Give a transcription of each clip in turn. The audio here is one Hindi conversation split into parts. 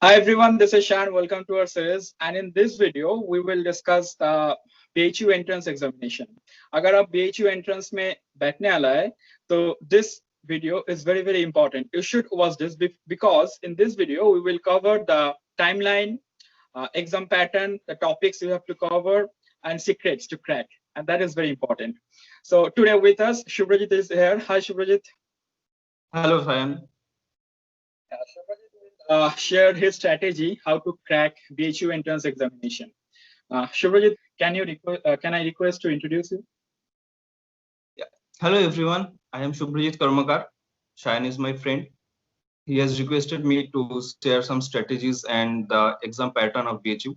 Hi everyone, this is Shan. Welcome to our series. And in this video, we will discuss the BHU entrance examination. अगर आप BHU entrance में बैठने वाला है, तो this video is very important. You should watch this because in this video we will cover the timeline, exam pattern, the topics you have to cover, and secrets to crack. And that is very important. So today with us, Subhrajit is here. Hi Subhrajit. Hello, Shan. Shared his strategy how to crack BHU entrance examination. Subhrajit, can I request to introduce you? Yeah. Hello everyone, I am Subhrajit Karmakar. Shayan is my friend. He has requested me to share some strategies and the exam pattern of BHU.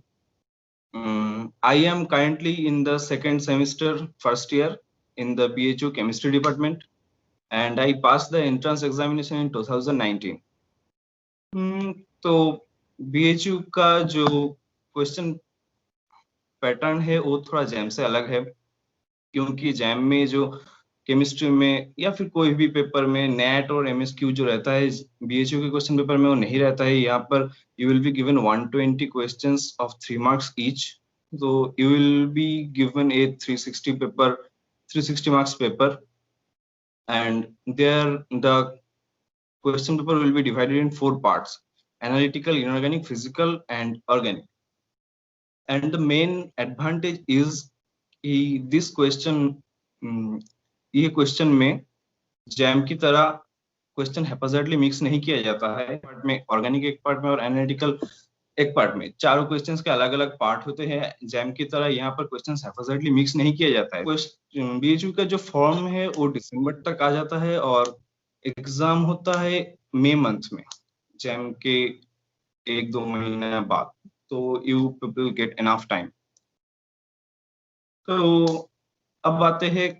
I am currently in the second semester, first year in the BHU chemistry department, and I passed the entrance examination in 2019. तो BHU का जो क्वेश्चन पैटर्न है वो थोड़ा जैम से अलग है, क्योंकि जैम में जो केमिस्ट्री में या फिर कोई भी पेपर में नेट और एमएसक्यू जो रहता है, BHU के क्वेश्चन पेपर में वो नहीं रहता है. यहाँ पर you will be given 120 questions of 3 marks each. तो you will be given a 360 marks paper, and there the question paper will be divided in 4 parts: analytical, inorganic, physical and organic. And the main advantage is this question, ये क्वेश्चन में जैम की तरह क्वेश्चन हैप्पैज़ार्डली मिक्स नहीं किया जाता है. पार्ट में ऑर्गेनिक एक पार्ट में और एनालिटिकल एक पार्ट में, चारों क्वेश्चंस के अलग अलग पार्ट होते हैं. जैम की तरह यहाँ पर क्वेश्चंस हैप्पैज़ार्डली मिक्स नहीं किया जाता है. BHU का जो फॉर्म है वो दिसंबर तक आ जाता है और एग्जाम होता है मई मंथ में, जैम के 1-2 महीने बाद. तो you people get enough time. तो अब आते हैं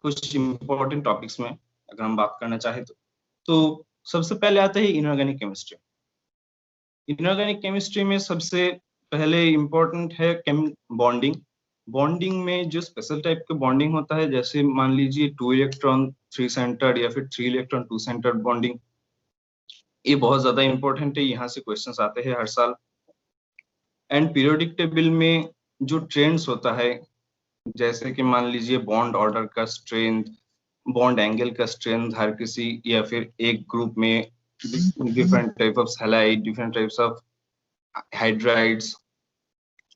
कुछ इंपॉर्टेंट टॉपिक्स में अगर हम बात करना चाहे तो सबसे पहले आते हैं इनऑर्गेनिक केमिस्ट्री. इनऑर्गेनिक केमिस्ट्री में सबसे पहले इंपॉर्टेंट है बॉन्डिंग. बॉन्डिंग में जो स्पेशल टाइप का बॉन्डिंग होता है, जैसे मान लीजिए 2 इलेक्ट्रॉन 3 सेंटर्ड या फिर 3 इलेक्ट्रॉन 2 सेंटर्ड बॉन्डिंग, ये बहुत ज्यादा इंपॉर्टेंट है. यहाँ से क्वेश्चंस आते हैं हर साल. एंड पीरियोडिक टेबल में जो ट्रेंड्स होता है, जैसे कि मान लीजिए बॉन्ड ऑर्डर का स्ट्रेंथ, बॉन्ड एंगल का स्ट्रेंथ हर किसी या फिर एक ग्रुप में, different type of halide, different types of hydrides,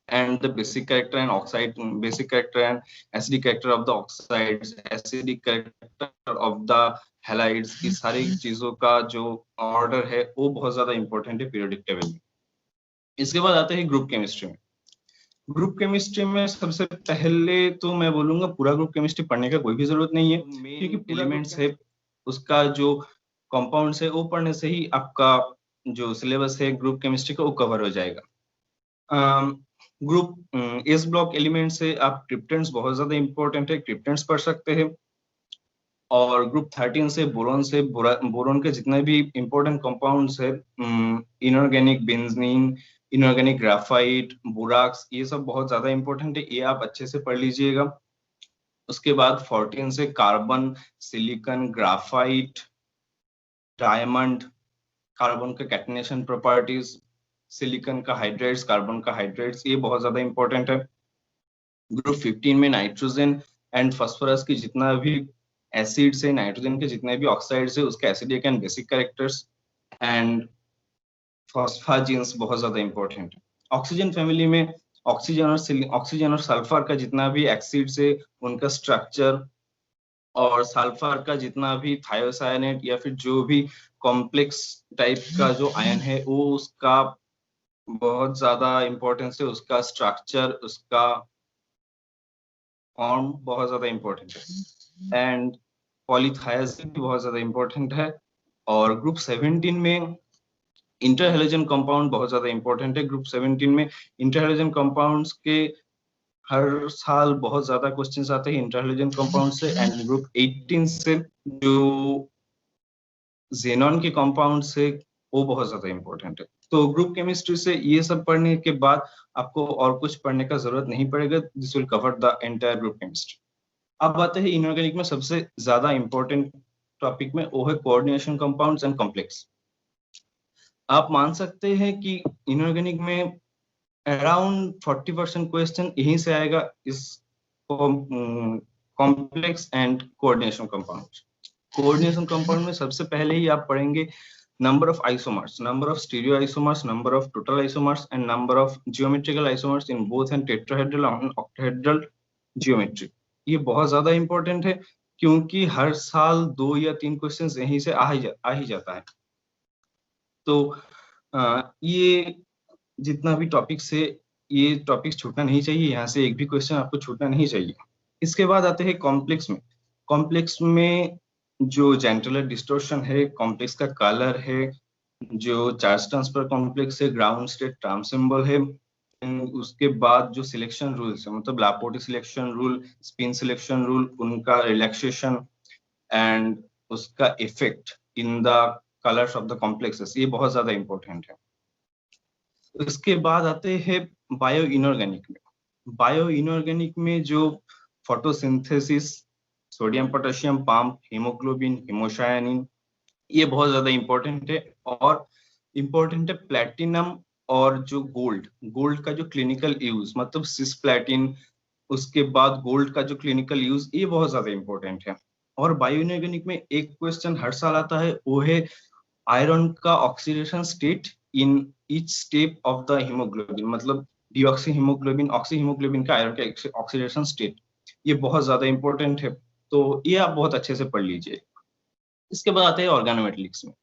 and the basic character and oxide, basic character and acidic character of the oxides, acidic character of the halides, ये सारी चीजों का जो ऑर्डर है वो बहुत ज्यादा इंपॉर्टेंट है पीरियोडिक टेबल में. इसके बाद आते हैं ग्रुप केमिस्ट्री में. ग्रुप केमिस्ट्री में सबसे पहले तो मैं बोलूंगा पूरा ग्रुप केमिस्ट्री पढ़ने का कोई भी जरूरत नहीं है, क्योंकि एलिमेंट्स है उसका जो कंपाउंड्स है वो पढ़ने से ही आपका जो सिलेबस है ग्रुप केमिस्ट्री का वो कवर हो जाएगा. ग्रुप एस ब्लॉक एलिमेंट से आप क्रिप्टेंट्स बहुत ज्यादा इंपॉर्टेंट है, क्रिप्टेंट्स पढ़ सकते हैं. और ग्रुप 13 से बोरोन के जितने भी इंपॉर्टेंट कंपाउंड्स है, inorganic benzene, inorganic graphite, borax, ये सब बहुत ज्यादा इंपॉर्टेंट है, ये आप अच्छे से पढ़ लीजिएगा. उसके बाद 14 से carbon, silicon, graphite, diamond, carbon का कैटनेशन प्रॉपर्टीज, सिलिकॉन का हाइड्राइड्स, कार्बन का हाइड्राइड्स, ये बहुत ज्यादा इंपॉर्टेंट है. ग्रुप 15 में नाइट्रोजन एंड फास्फोरस की जितना भी एसिड्स है, नाइट्रोजन के जितने भी ऑक्साइड्स है, उसके acidic and basic characters, and phosphazenes बहुत ज्यादा इंपॉर्टेंट है. ऑक्सीजन फैमिली में ऑक्सीजन और सल्फर का जितना भी एसिड्स है उनका स्ट्रक्चर, और सल्फर का जितना भी थायोसायनेट या फिर जो भी कॉम्प्लेक्स टाइप का जो आयन है वो उसका बहुत ज्यादा इंपॉर्टेंस है, उसका स्ट्रक्चर, उसका फॉर्म बहुत ज्यादा इंपॉर्टेंट है. एंड पॉलीथायाजीन भी बहुत ज्यादा इंपॉर्टेंट है. और ग्रुप 17 में इंटरहैलोजन कंपाउंड बहुत ज्यादा इंपॉर्टेंट है. ग्रुप 17 में इंटरहैलोजन कंपाउंड्स के हर साल बहुत ज्यादा क्वेश्चंस आते हैं इंटरहैलोजन कंपाउंड से. एंड ग्रुप 18 से जो जेनॉन के कंपाउंड से वो बहुत ज्यादा इंपॉर्टेंट है. तो ग्रुप केमिस्ट्री से ये सब पढ़ने के बाद आपको और कुछ पढ़ने का जरूरत नहीं पड़ेगा, this will cover the entire group chemistry. अब आते हैं इनऑर्गेनिक में सबसे ज्यादा इंपॉर्टेंट टॉपिक में, वो है कोऑर्डिनेशन कंपाउंड्स एंड कॉम्प्लेक्स। आप मान सकते हैं कि इनऑर्गेनिक में अराउंड 40% क्वेश्चन यहीं से आएगा, इस complex and coordination compound. Coordination compound में सबसे पहले ही आप पढ़ेंगे number of isomers, number of stereoisomers, number of total isomers, and number of geometrical isomers in both and tetrahedral and octahedral geometry। ये बहुत ज्यादा इंपॉर्टेंट है क्योंकि हर साल 2 या 3 क्वेश्चंस यहीं से आ ही जाता है। तो ये जितना भी टॉपिक्स है, ये टॉपिक्स छूटना नहीं चाहिए, यहाँ से एक भी क्वेश्चन आपको छूटना नहीं चाहिए। इसके बाद आते हैं कॉम्प्लेक्स में। कॉम्प्लेक्स में जो जेंटलर डिस्टोर्शन है, कॉम्प्लेक्स का कलर है, जो चार्ज ट्रांसफर कॉम्प्लेक्स है, ग्राउंड स्टेट ट्रांस सिंबल है, उसके बाद जो सिलेक्शन रूल्स है, मतलब Laporte selection rule, spin selection rule, उनका रिलैक्सेशन एंड उसका effect in the colours of the complexes, ये बहुत ज्यादा इंपॉर्टेंट है। इसके बाद आते हैं बायो इनऑर्गेनिक में। बायो इनऑर्गेनिक में जो photosynthesis, sodium potassium pump, haemoglobin, haemocyanin, ये बहुत ज्यादा इंपॉर्टेंट है। और इंपॉर्टेंट है प्लैटिनम और जो गोल्ड का जो क्लिनिकल यूज, मतलब सिस्प्लैटिन, उसके बाद गोल्ड का जो क्लिनिकल यूज, ये बहुत ज्यादा इंपॉर्टेंट है। और बायो इनऑर्गेनिक में एक क्वेश्चन हर साल आता है, वो है आयरन का oxidation state in each step of the haemoglobin, मतलब डीऑक्सी हीमोग्लोबिन, ऑक्सी हीमोग्लोबिन का आयरन का ऑक्सीडेशन स्टेट, ये बहुत ज्यादा इंपॉर्टेंट है। तो ये आप बहुत अच्छे से पढ़ लीजिए। इसके बाद आते हैं ऑर्गेनोमेटेलिक्स में।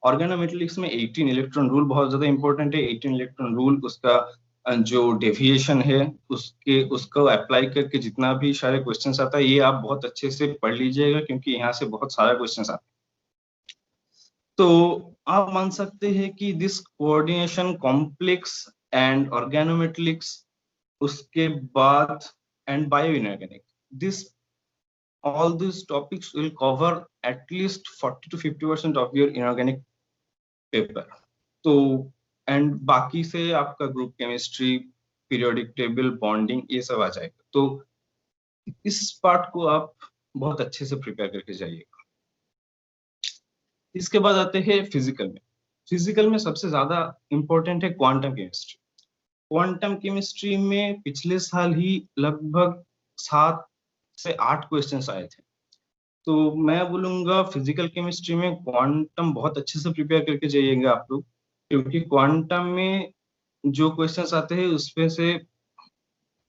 ऑर्गेनोमेटेलिक्स में 18 इलेक्ट्रॉन रूल बहुत ज्यादा इंपॉर्टेंट है। 18 इलेक्ट्रॉन रूल, उसका जो डेविएशन है, उसको अप्लाई करके जितना भी सारे क्वेश्चंस आता है, ये आप बहुत अच्छे से पढ़ लीजिएगा क्योंकि यहाँ से बहुत सारा क्वेश्चंस आता है। तो आप मान सकते हैं कि this coordination, complex and organometallics, उसके बाद and bio inorganic, this all these topics will cover at least 40 to 50% of your inorganic paper। तो एंड बाकी से आपका group chemistry, periodic table, bonding, ये सब आ जाएगा। तो इस पार्ट को आप बहुत अच्छे से प्रिपेयर करके जाइएगा। इसके बाद आते हैं फिजिकल में। फिजिकल में सबसे ज्यादा इंपॉर्टेंट है क्वांटम केमिस्ट्री। क्वांटम केमिस्ट्री में पिछले साल ही लगभग 7 से 8 क्वेश्चंस आए थे। तो मैं बोलूंगा फिजिकल केमिस्ट्री में क्वांटम बहुत अच्छे से प्रिपेयर करके जाइएगा आप लोग, क्योंकि क्वांटम में जो क्वेश्चंस आते हैं उसमें से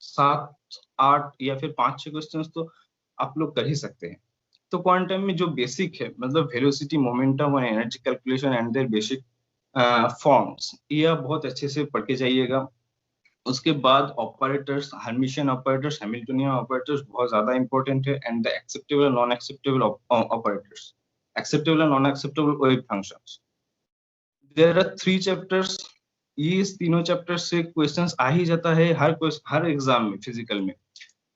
7, 8 या फिर 5-6 क्वेश्चंस तो आप लोग कर ही सकते हैं। तो क्वांटम में जो बेसिक है, मतलब वेलोसिटी, मोमेंटम और energy calculation and their basic forms, ये आप बहुत अच्छे से पढ़ के जाइएगा। उसके बाद operators, Hermitian operators, Hamiltonian operators बहुत ज्यादा इंपॉर्टेंट है, एंड द एक्सेप्टेबल और नॉन एक्सेप्टेबल ऑपरेटर्स, एक्सेप्टेबल और non acceptable wave functions. There are 3 chapters. ये तीनों चैप्टर से क्वेश्चंस आ ही जाता है हर एग्जाम में फिजिकल में।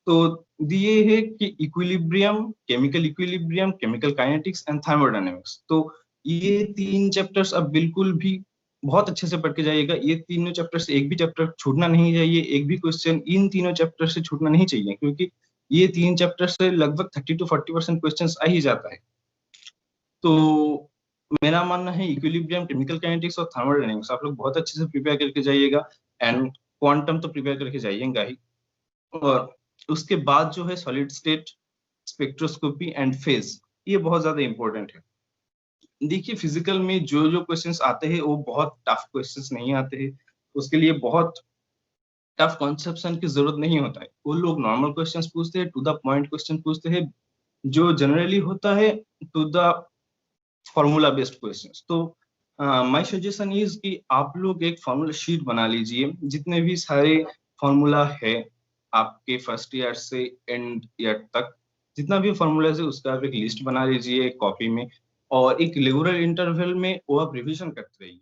तो दिए है कि equilibrium, chemical kinetics and thermodynamics. तो ये 3 चैप्टर्स अब बिल्कुल भी बहुत अच्छे से पढ़ के जाइएगा। ये तीनों चैप्टर से एक भी चैप्टर छूटना नहीं चाहिए, एक भी क्वेश्चन इन तीनों चैप्टर से छूटना नहीं चाहिए, क्योंकि ये 3 चैप्टर से लगभग 30 to 40% क्वेश्चन आ ही जाता है। तो मेरा मानना है इक्विलिब्रियम, केमिकल काइनेटिक्स और थर्मोडायनेमिक्स आप लोग बहुत अच्छे से प्रिपेयर करके जाइएगा, एंड क्वांटम तो प्रिपेयर करके जाइएगा ही। और उसके बाद जो है solid state, spectroscopy and phase, ये बहुत ज्यादा इंपॉर्टेंट है। देखिए फिजिकल में जो जो क्वेश्चंस आते हैं वो बहुत टफ क्वेश्चंस नहीं आते हैं, उसके लिए बहुत टफ कॉन्सेप्शन की जरूरत नहीं होता है। वो लोग नॉर्मल क्वेश्चंस पूछते हैं, टू द पॉइंट क्वेश्चन पूछते हैं, जो जनरली होता है to the formula based questions. तो माय सजेशन इज कि आप लोग एक फॉर्मूला शीट बना लीजिए, जितने भी सारे फॉर्मूला है आपके फर्स्ट ईयर से एंड ईयर तक, जितना भी फॉर्मूलाज है उसका आप एक लिस्ट बना लीजिए कॉपी में, और एक रेगुलर इंटरवल में वो आप रिवीजन करते रहिए।